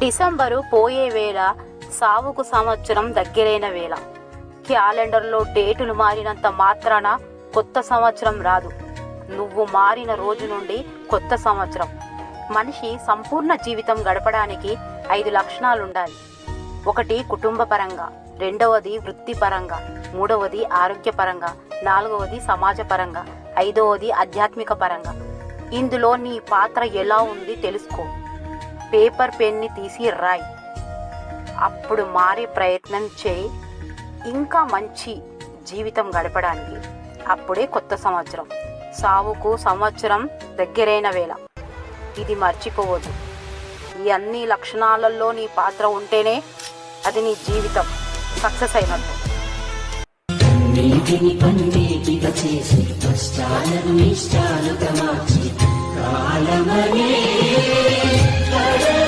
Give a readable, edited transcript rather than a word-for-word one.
December పోయే వేళ, సావుకు సంవత్సరం దగ్గరైన వేళ. క్యాలెండర్లో డేటులు మారినంత మాత్రాన కొత్త సంవత్సరం రాదు. నువ్వు మారిన రోజు నుండి కొత్త సంవత్సరం. మనిషి సంపూర్ణ జీవితం గడపడానికి 5 లక్షణాలుండాలి. 1 కుటుంబ పరంగా, 2వది వృత్తిపరంగా, 3వది ఆరోగ్యపరంగా, 4వది సమాజపరంగా, 5వది ఆధ్యాత్మిక పరంగా. ఇందులో నీ పాత్ర ఎలా ఉంది తెలుసుకో. పేపర్ పెన్ని తీసి రాయి. అప్పుడు మారే ప్రయత్నం చేయి, ఇంకా మంచి జీవితం గడపడానికి. అప్పుడే కొత్త సంవత్సరం. సావుకు సంవత్సరం దగ్గరైన వేళ. ఇది మర్చిపోవద్దు. ఈ అన్ని లక్షణాలలో నీ పాత్ర ఉంటేనే అది నీ జీవితం సక్సెస్ అయినట్టు. కష్టాలను ఇష్టాలుగా మార్చి కాలమనే